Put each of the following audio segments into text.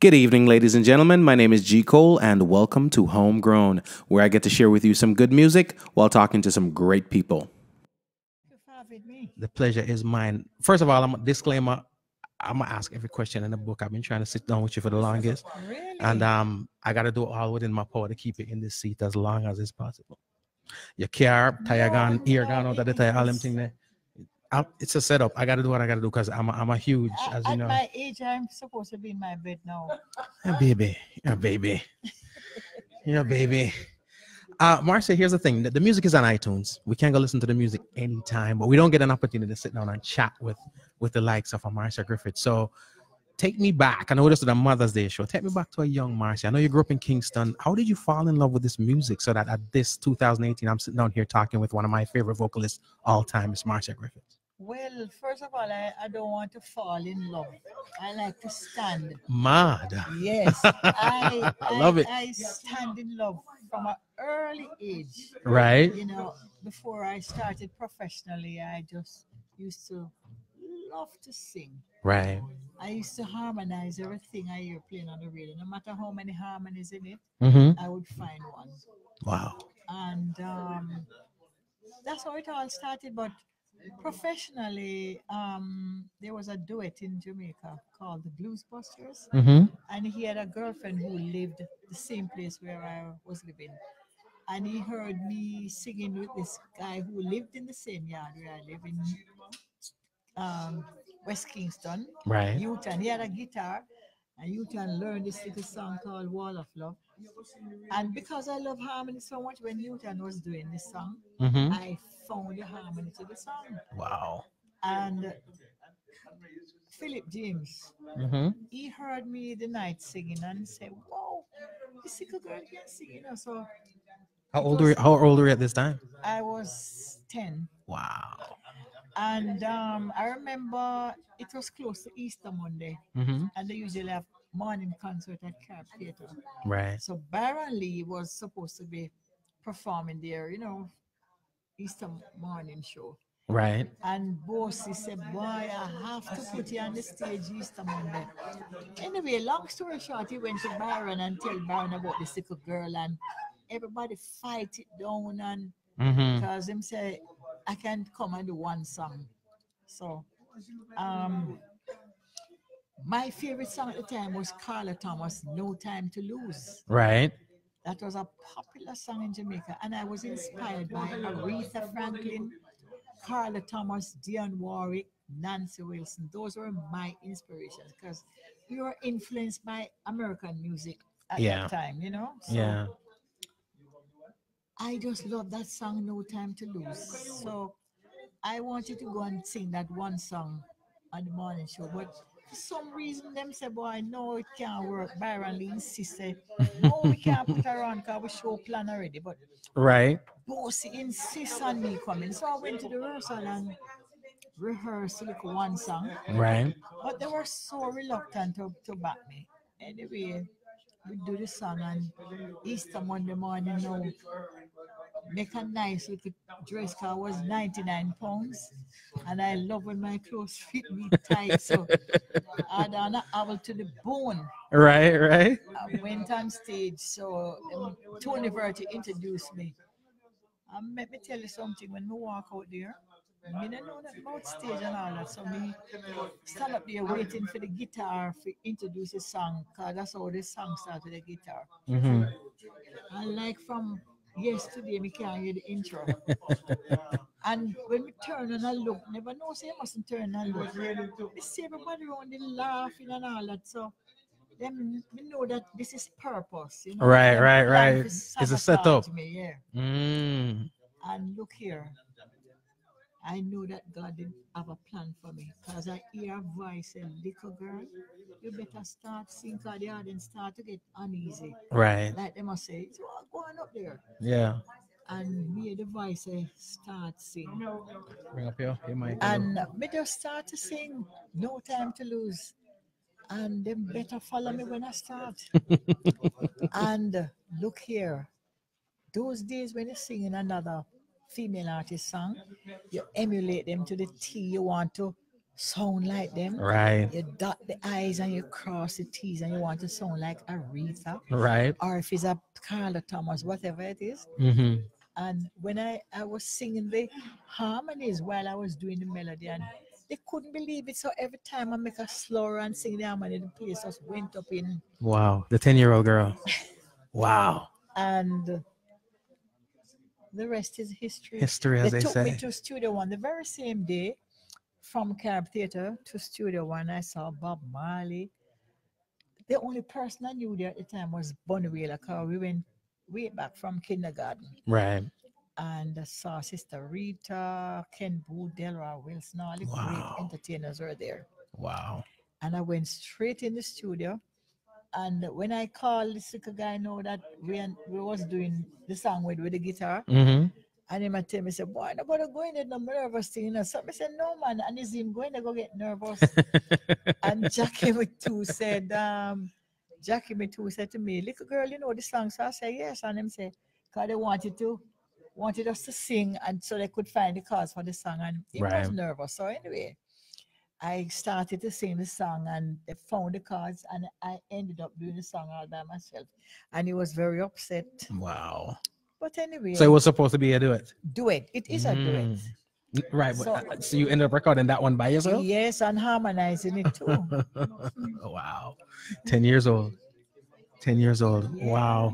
Good evening, ladies and gentlemen. My name is G. Cole, and welcome to Homegrown, where I get to share with you some good music while talking to some great people. The pleasure is mine. First of all, I'm a disclaimer. I'm gonna ask every question in the book. I've been trying to sit down with you for the longest, and I gotta do all within my power to keep it in this seat as long as it's possible. Your car, tire gone, ear gone, out of the tire, all them thing there. It's a setup. I gotta do what I gotta do because I'm a huge, as you At know. my age, I'm supposed to be in my bed now. Yeah, baby, yeah, baby, yeah, baby. Marcia, here's the thing. The music is on iTunes. We can go listen to the music anytime, but we don't get an opportunity to sit down and chat with the likes of a Marcia Griffiths. So take me back. I know this is the Mother's Day show. Take me back to a young Marcia. I know you grew up in Kingston. How did you fall in love with this music so that at this 2018, I'm sitting down here talking with one of my favorite vocalists all time, is Marcia Griffiths? Well, first of all, I don't want to fall in love. I like to stand. Mad. Yes, I love it. I stand in love from an early age. Right. You know, before I started professionally, I just used to love to sing. Right. I used to harmonize everything I hear playing on the radio. No matter how many harmonies in it, Mm-hmm. I would find one. Wow. And that's how it all started. But professionally, there was a duet in Jamaica called the Blues Busters, Mm-hmm. and he had a girlfriend who lived the same place where I was living. And he heard me singing with this guy who lived in the same yard where I live in West Kingston, Right. Newton. He had a guitar, and Newton learned this little song called Wall of Love. And because I love harmony so much, when Newton was doing this song, Mm-hmm. I found the harmony to the song. Wow. And Philip James, Mm-hmm. he heard me the night singing and said, "Wow, this little girl can sing," So How old were you at this time? I was 10. Wow. And I remember it was close to Easter Monday, Mm-hmm. and they usually have morning concert at Carp Theatre. Right. So Baron Lee was supposed to be performing there, Easter morning show. Right. And Bossy said, "Boy, I have to put you on the stage Easter Monday." Anyway, long story short, he went to Baron and tell Baron about this little girl, and everybody fight it down, and Mm-hmm. because him say, "I can come and do one song." So my favorite song at the time was Carla Thomas, "No Time to Lose." Right. That was a popular song in Jamaica, and I was inspired by Aretha Franklin, Carla Thomas, Dionne Warwick, Nancy Wilson. Those were my inspirations because we were influenced by American music at Yeah. that time, So Yeah. I just love that song, "No Time to Lose." So I wanted to go and sing that one song on the morning show, but for some reason, them say, "Boy, no, it can't work." Byron Lee insisted, "No, we can't put her on because we show plan already." But Right. Bossy insists on me coming. So I went to the rehearsal and rehearsed like one song. Right. But they were so reluctant to back me. Anyway, we do the song, and Easter Monday morning now, make a nice little dress car was 99 pounds. And I love when my clothes fit me tight. So I had an owl to the bone. Right. Right. I went on stage. So Tony Verti introduced me. Let me tell you something. When we walk out there, I don't know that about stage and all that. So me stand up there waiting for the guitar to introduce the song, because that's how the song started with the guitar. Mm-hmm. And like from yesterday, me can't hear the intro. And when we turn and I look, never know say I mustn't turn and look. We see everybody around there laughing and all that. So then we know that this is purpose, Right. Them Right. plan Right. to It's a sabotage setup. me, yeah. Mm. And look here, I know that God did have a plan for me, because I hear a voice say, "Little girl, you better start singing, because the audience start to get uneasy." Right. Like they must say, "So what going up there?" Yeah. And me, the voice say, "Start sing." Bring up your mic. And me just start to sing, "No Time to Lose." And them better follow me when I start. And look here, those days when you're singing another female artist song, you emulate them to the T. You want to sound like them. Right. You dot the I's and you cross the T's and you want to sound like Aretha. Right. Or if it's a Carla Thomas, whatever it is. Mm-hmm. And when I was singing the harmonies while I was doing the melody, and they couldn't believe it. So every time I make a slower and sing the harmony, the place just went up in. Wow. The 10-year-old girl. Wow. And the rest is history. History, as they took me say. to Studio One the very same day. From Carib Theatre to Studio One, I saw Bob Marley. The only person I knew there at the time was Bunny Wailer, because we went way back from kindergarten. Right. And I saw Sister Rita, Ken Boo, Delroy Wilson, all the great entertainers were there. Wow. And I went straight in the studio. And when I called this little guy, know that we was doing the song with the guitar. Mm-hmm. And he might tell me, say, boy, nobody going there, no nervous thing. You know? So I said, no, man. And he's him going to go get nervous. And Jackie Mitu said to me, little girl, you know the song? So I said, yes. And him said, because they wanted us to sing, and so they could find the chords for the song. And he was nervous. So anyway, I started to sing the song, and they found the chords, and I ended up doing the song all by myself. And he was very upset. Wow. But anyway. So it was supposed to be a duet. Duet. It is a duet. Right. So you ended up recording that one by yourself? Yes, and harmonizing it too. Wow. 10 years old. 10 years old. Yeah. Wow.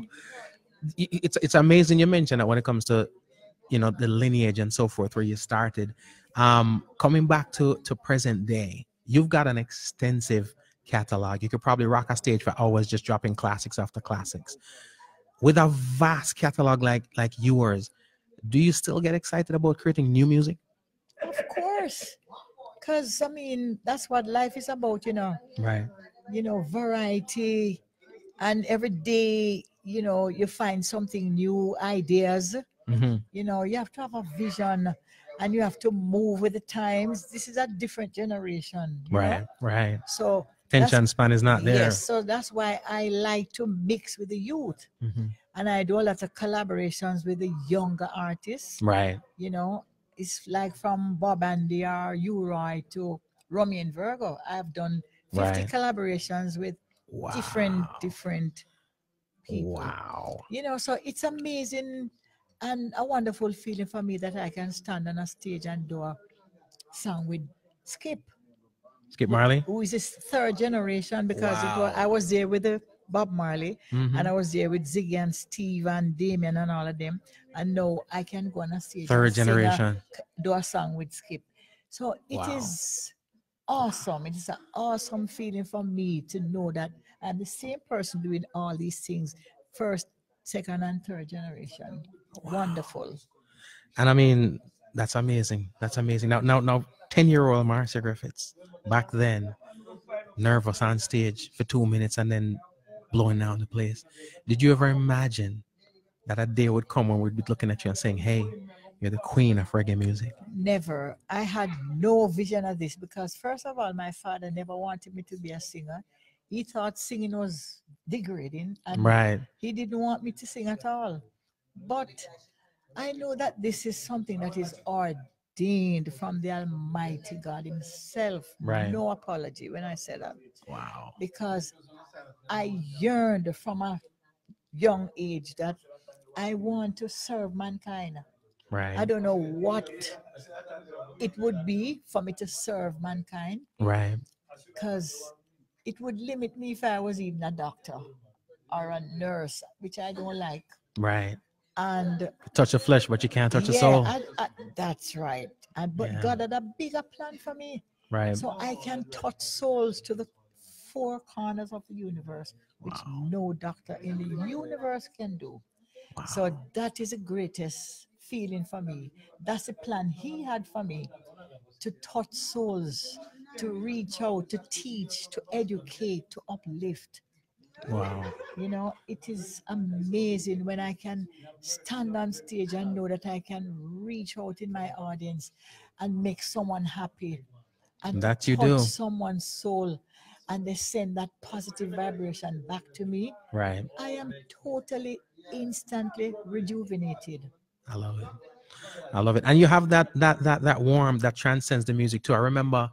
It's amazing you mentioned that when it comes to, you know, the lineage and so forth, where you started. Coming back to present day, you've got an extensive catalog. You could probably rock a stage for hours just dropping classics after classics. With a vast catalog like yours, do you still get excited about creating new music? Of course. Because, I mean, that's what life is about, you know. Right. You know, variety. And every day, you know, you find something new, ideas. Mm-hmm. You know, you have to have a vision and you have to move with the times. This is a different generation. Right, know? Right. So attention span is not there. Yes, so that's why I like to mix with the youth. Mm-hmm. And I do a lot of collaborations with the younger artists. Right. You know, it's like from Bob Andy or U-Roy to Romy and Virgo. I've done 50 collaborations with different people. Wow. You know, so it's amazing and a wonderful feeling for me that I can stand on a stage and do a song with Skip Marley, who is his third generation, because I was there with the Bob Marley, and I was there with Ziggy and Steve and Damien and all of them, and now I can go on a stage third generation, do a song with Skip. So it is awesome. It is an awesome feeling for me to know that I'm the same person doing all these things, first, second, and third generation. Wonderful. And I mean, that's amazing. That's amazing. Now, 10-year-old Marcia Griffiths, back then, nervous on stage for 2 minutes and then blowing down the place. Did you ever imagine that a day would come when we'd be looking at you and saying, hey, you're the queen of reggae music? Never. I had no vision of this because, first of all, my father never wanted me to be a singer. He thought singing was degrading, and he didn't want me to sing at all. But I know that this is something that is ordained from the Almighty God himself. No apology when I say that. Wow. Because I yearned from a young age that I want to serve mankind. Right. I don't know what it would be for me to serve mankind. Right. Because it would limit me if I was even a doctor or a nurse, which I don't like. Right. And touch the flesh, but you can't touch the soul. That's right. But God had a bigger plan for me. Right. So I can touch souls to the four corners of the universe, which no doctor in the universe can do. Wow. So that is the greatest feeling for me. That's the plan he had for me, to touch souls, to reach out, to teach, to educate, to uplift. Wow. You know, it is amazing when I can stand on stage and know that I can reach out in my audience and make someone happy and that touch you do someone's soul, and they send that positive vibration back to me. Right. I am totally, instantly rejuvenated. I love it. I love it. And you have that warmth that transcends the music too. I remember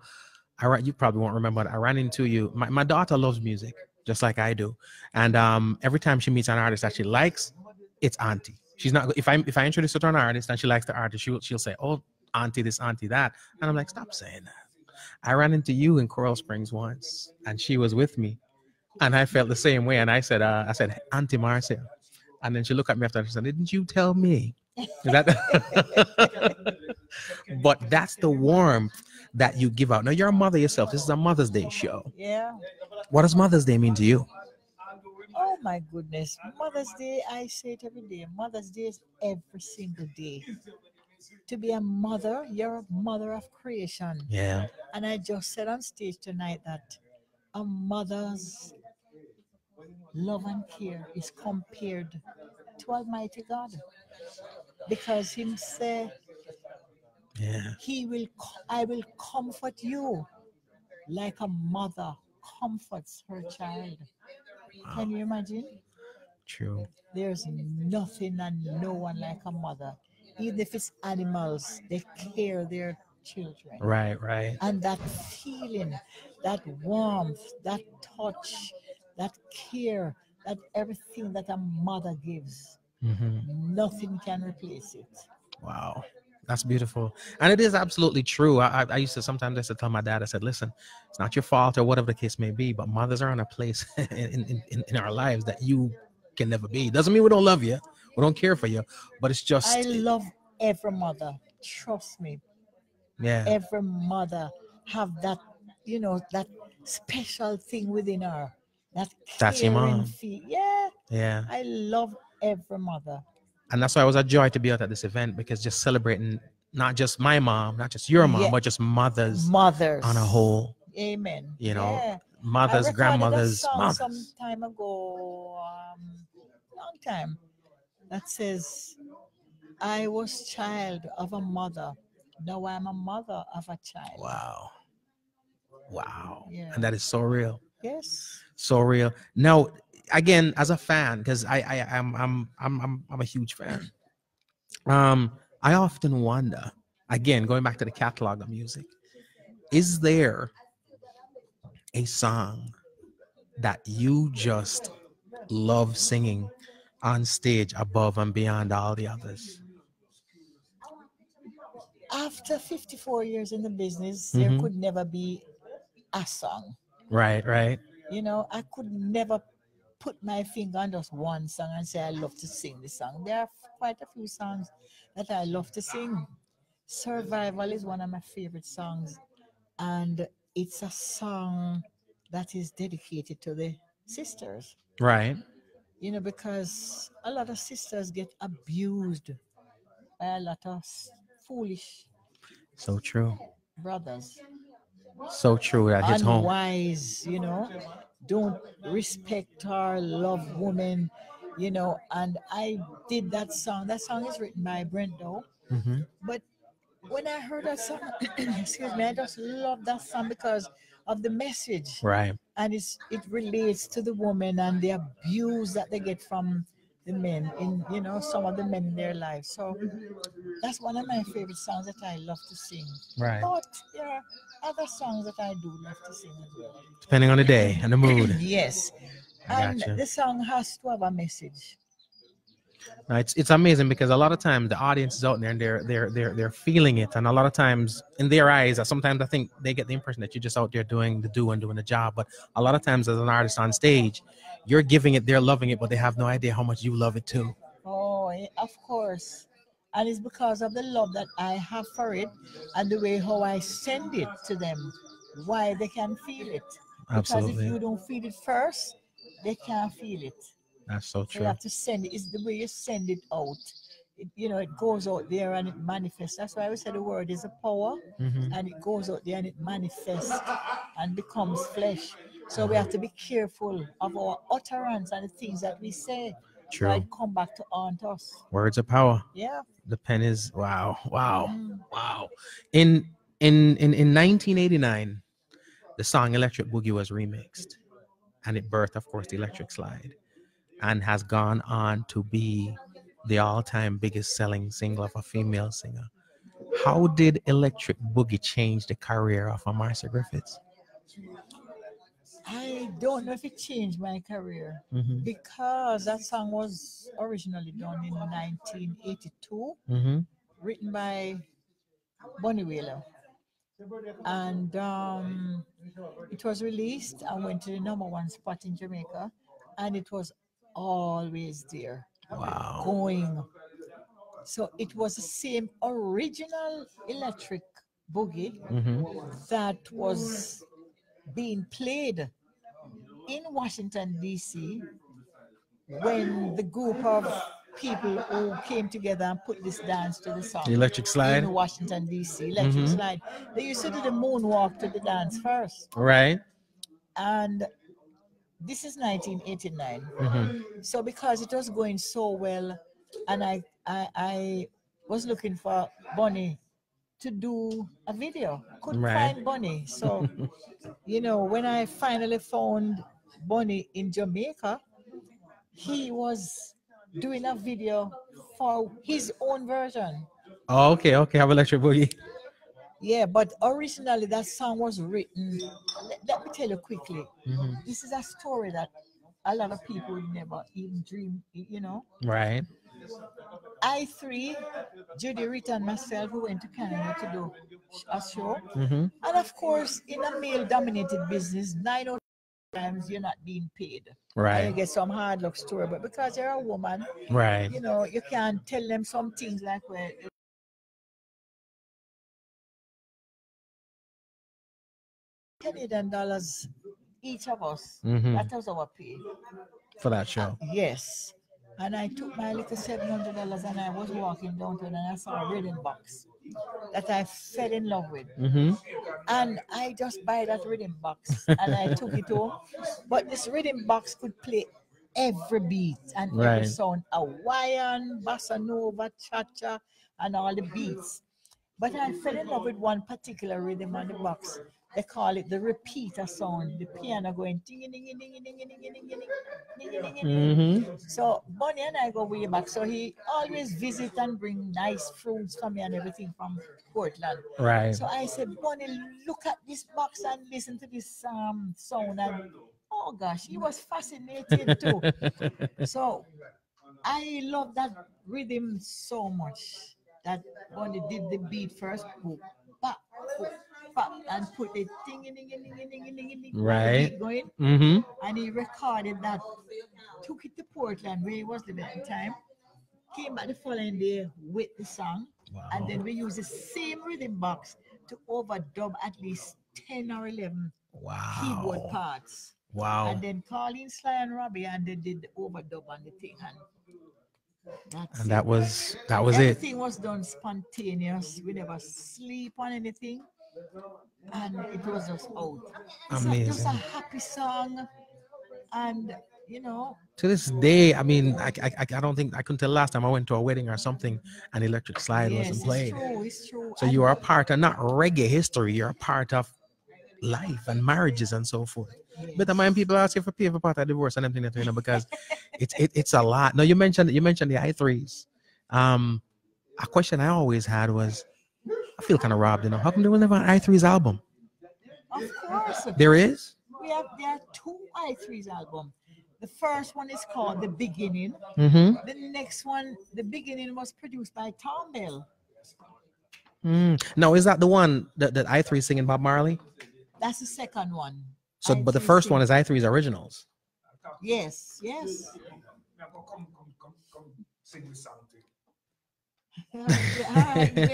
You probably won't remember, but I ran into you. My daughter loves music just like I do, and every time she meets an artist that she likes, it's auntie. She's not, if I introduce her to an artist and she likes the artist, she'll say, "Oh, auntie this, auntie that," and I'm like, "Stop saying that." I ran into you in Coral Springs once, and she was with me, and I felt the same way. And I said, "Auntie Marcia," and then she looked at me after and she said, "Didn't you tell me that?" But that's the warmth that you give out. Now you're a mother yourself. This is a Mother's Day show. Yeah. What does Mother's Day mean to you? Oh my goodness. Mother's Day, I say it every day. Mother's Day is every single day. To be a mother, you're a mother of creation. Yeah. And I just said on stage tonight that a mother's love and care is compared to Almighty God. Because him say Yeah. I will comfort you like a mother comforts her child. Can you imagine? True. There's nothing and no one like a mother. Even if it's animals, they care their children. Right. Right. And that feeling, that warmth, that touch, that care, that everything that a mother gives, nothing can replace it. Wow. That's beautiful. And it is absolutely true. I used to sometimes I used to tell my dad, I said, listen, it's not your fault or whatever the case may be, but mothers are in a place in our lives that you can never be. Doesn't mean we don't love you. We don't care for you. But it's just, I love every mother. Trust me. yeah. Every mother have that, that special thing within her. That That's your caring mom. feel. Yeah. Yeah. I love every mother. And that's why it was a joy to be out at this event, because just celebrating not just my mom, not just your mom, Yeah. but just mothers Mothers. on a whole. Amen. You know, Yeah. mothers, I recorded grandmothers, a song mothers. some time ago, long time, that says, I was child of a mother. Now I'm a mother of a child. Wow. Wow. Yeah. And that is so real. Yes. So real. Now, again, as a fan, because I'm a huge fan. I often wonder, again, going back to the catalog of music, is there a song that you just love singing on stage above and beyond all the others? After 54 years in the business, there could never be a song. Right, right. I could never put my finger on just one song and say I love to sing this song. There are quite a few songs that I love to sing. Survival is one of my favorite songs, and it's a song that is dedicated to the sisters. Right. Because a lot of sisters get abused by a lot of foolish So true. brothers. So true. That hits home. Unwise, don't respect our love woman, and I did that song. That song is written by Brendo. But when I heard that song, excuse me, I just love that song because of the message. Right. And it relates to the woman and the abuse that they get from the men in, some of the men in their lives. So that's one of my favorite songs that I love to sing. Right. But there are other songs that I do love to sing as well. Depending on the day and the mood. Yes. I And gotcha. the song has to have a message. No, it's amazing because a lot of times the audience is out there and they're feeling it, and a lot of times in their eyes, sometimes I think they get the impression that you're just out there doing the job. But a lot of times as an artist on stage, you're giving it, they're loving it, but they have no idea how much you love it too. Oh, of course. And it's because of the love that I have for it and the way how I send it to them, why they can feel it. Because Absolutely. if you don't feel it first, they can't feel it. That's so So you true. have to send it. It's the way you send it out. It goes out there and it manifests. That's why we say the word is a power, and it goes out there and it manifests and becomes flesh. So we have to be careful of our utterance and the things that we say. True. So it come back to haunt us. Words of power. Yeah. The pen is wow. In 1989, the song Electric Boogie was remixed, and it birthed, of course, the Electric Slide, and has gone on to be the all-time biggest selling single of a female singer. How did Electric Boogie change the career of Marcia Griffiths? I don't know if it changed my career Mm-hmm. because that song was originally done in 1982, Mm-hmm. written by Bonnie Wheeler. And it was released and went to the number one spot in Jamaica, and it was always there, Wow. going. So it was the same original Electric Boogie Mm-hmm. that was being played in Washington, D.C., when the group of people who came together and put this dance to the song Electric Slide. in Washington, D.C., Electric Mhm. Slide, they used to do the moonwalk to the dance first. Right. And this is 1989. Mm-hmm. So because it was going so well, and I was looking for Bonnie to do a video. Couldn't Right. find Bonnie. So, when I finally found Bonnie in Jamaica, he was doing a video for his own version. Oh, okay. Okay. Have Electric Boogie. Yeah, but originally that song was written. Let me tell you quickly. Mm-hmm. This is a story that a lot of people would never even dream. Right. I3, Judy Rita and myself, we went to Canada to do a show. Mm-hmm. And of course, in a male-dominated business, 9 out of 10 times you're not being paid. And Right. you get some hard luck story. But because you're a woman, Right. you can't tell them some things like, well, Canadian dollars each of us. Mm-hmm. That was our pay. For that show. Yes. And I took my little $700 and I was walking downtown and I saw a reading box that I fell in love with. Mm-hmm. And I just buy that reading box and I took it home. But this reading box could play every beat and every Right. sound, Hawaiian, bossa nova, cha-cha, and all the beats. But I fell in love with one particular rhythm on the box. They call it the repeater sound. The piano going ding ding ding ding ding ding ding ding ding ding ding. Mm-hmm. So Bonnie and I go way back. So he always visit and bring nice fruits for me and everything from Portland. Right. So I said, Bonnie, look at this box and listen to this sound. And oh gosh, he was fascinated too. So I love that rhythm so much that Bonnie did the beat first, boop, bop, boop, bop, and put the ding ding ding ding ding ding ding ding Right. beat going, Mm-hmm. and he recorded that, took it to Portland where he was living at the time, came back the following day with the song, Wow. and then we used the same rhythm box to overdub at least 10 or 11 keyboard Wow. parts. Wow. And then Colleen, Sly, and Robbie, and they did the overdub on the thing. And that was it. Everything was done spontaneous. We never sleep on anything. And it was just out. It's just a Amazing. happy song. And, To this day, I mean, I don't think I couldn't tell last time I went to a wedding or something and Electric Slide yes, wasn't it's played. true. It's true. So And you are a part of not reggae history, you're a part of life and marriages and so forth. But I mind people ask you for pay for part of divorce and everything, because it's a lot. Now you mentioned the I3s. A question I always had was, I feel kind of robbed, How come there was never an I3s album? of course, There is? there are two I3's album. The first one is called The Beginning. Mm-hmm. The next one, The Beginning, was produced by Tom Bell. Now, is that the one that I3 singing Bob Marley? That's the second one. So, but the I3 first one sing- is I3's originals. Yes. Come, sing this song to you.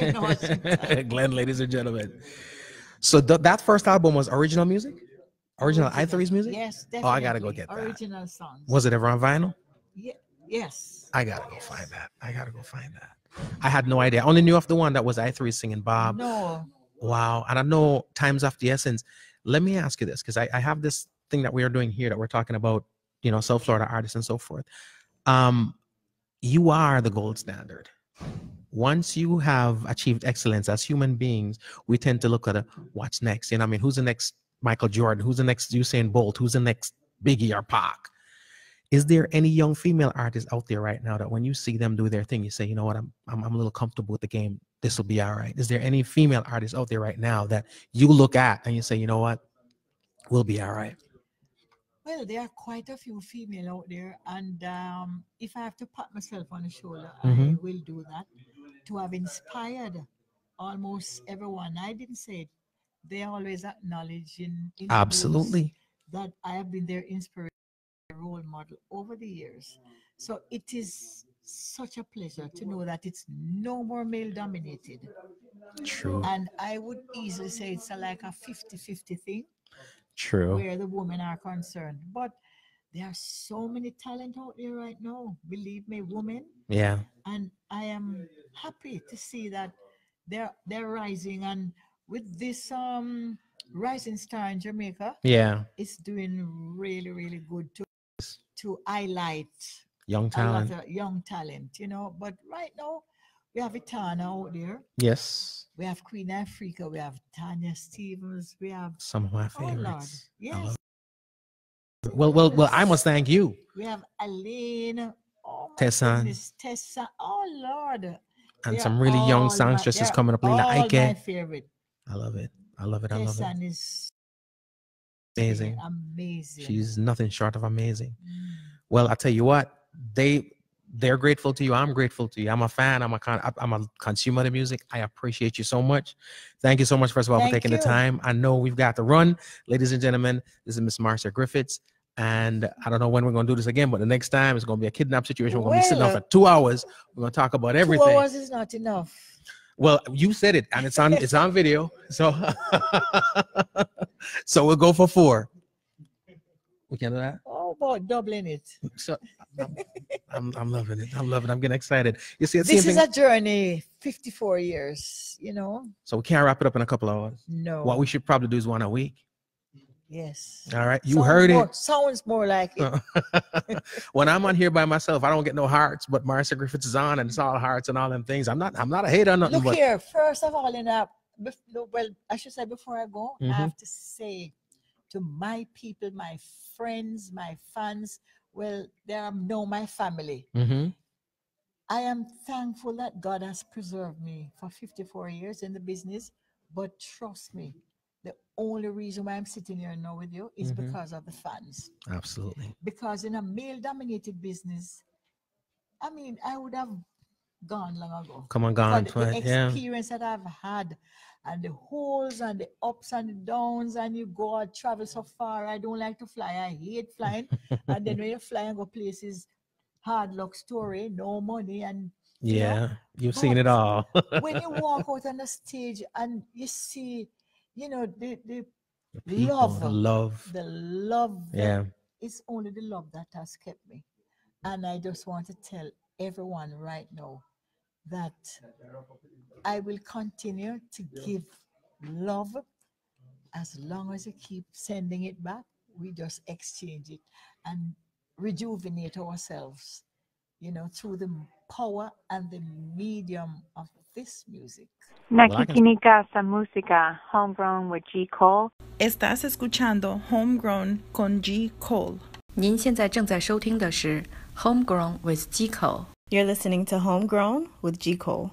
You know what she- Glenn, ladies and gentlemen. So that first album was original music? Original I3's music? Yes, Oh, definitely. I gotta go get that. Original songs. Was it ever on vinyl? Yes. I gotta go find that. I had no idea. I only knew of the one that was I3 singing Bob. No. Wow. And I know time's of the essence. Let me ask you this, because I have this thing that we are doing here that we're talking about, South Florida artists and so forth. You are the gold standard. Once you have achieved excellence as human beings, we tend to look at what's next. Who's the next Michael Jordan? Who's the next Usain Bolt? Who's the next Biggie or Pac? Is there any young female artists out there right now that when you see them do their thing, you say, you know what, I'm a little comfortable with the game. This will be all right. Is there any female artists out there right now that you look at and you say, you know what, we'll be all right? Well, there are quite a few female out there, and if I have to pat myself on the shoulder, I Mhm. will do that. To have inspired almost everyone, I didn't say it. They always acknowledge in interviews Absolutely. that I have been their inspiration, role model over the years. So it is such a pleasure to know that it's no more male dominated. True. And I would easily say it's like a 50-50 thing True. where the women are concerned. But there are so many talent out there right now. Believe me, women. Yeah. And I am happy to see that they're rising. And with this rising star in Jamaica, Yeah. it's doing really, really good to highlight Young a talent. lot of young talent, you know. But right now, we have Itana out there. Yes. We have Queen Africa. We have Tanya Stevens. We have Some of my oh Lord, favorites. I yes. love it. Well, I must thank you. We have Aline. Oh my Tessan. goodness, Tessa. Oh Lord. And They're some really young all songstresses they're coming up. Lila all my Ike. favorite. I love it. I love it. I love it. Tessan is Amazing. amazing. She's nothing short of amazing. Mm. Well, I tell you what, they're grateful to you. I'm grateful to you. I'm a fan. I'm a consumer of the music. I appreciate you so much. Thank you so much, first of all, for Thank taking the you. time. I know we've got to run. Ladies and gentlemen, this is Miss Marcia Griffiths. And I don't know when we're going to do this again, but the next time it's going to be a kidnap situation. We're going to be sitting down Well, for 2 hours. We're going to talk about everything. 2 hours is not enough. Well, you said it, and it's on video. So so we'll go for 4. We can do that. Oh, about doubling it. So I'm loving it. I'm loving it. I'm getting excited. You see, This is a journey, 54 years, you know. So we can't wrap it up in a couple of hours. No. What we should probably do is 1 a week. Yes. All right. You heard it. Sounds more like it. When I'm on here by myself, I don't get no hearts, but Marcia Griffiths is on and it's all hearts and all them things. I'm not a hater on nothing. Look but here, first of all, well, I should say before I go, Mhm. I have to say to my people, my friends, my fans, well, they are now my family. Mhm. I am thankful that God has preserved me for 54 years in the business, but trust me, the only reason why I'm sitting here now with you is Mhm. because of the fans. Absolutely. Because in a male-dominated business, I mean, I would have gone long ago. Come on, gone. But the Yeah. experience that I've had, and the holes and the ups and the downs, and you go and travel so far. I don't like to fly. I hate flying. And then when you fly and go places, hard luck story, no money, and you know, Yeah. You've seen it all. when you walk out on the stage and you see, you know, the People, love, Yeah. it's only the love that has kept me. And I just want to tell everyone right now that I will continue to give love as long as you keep sending it back. We just exchange it and rejuvenate ourselves, you know, through the power and the medium of this music. Nakikinig música Homegrown with G. Cole. Estás escuchando Homegrown con G. Cole. 您现在正在收听的是 Homegrown with G. Cole. You're listening to Homegrown with G. Cole.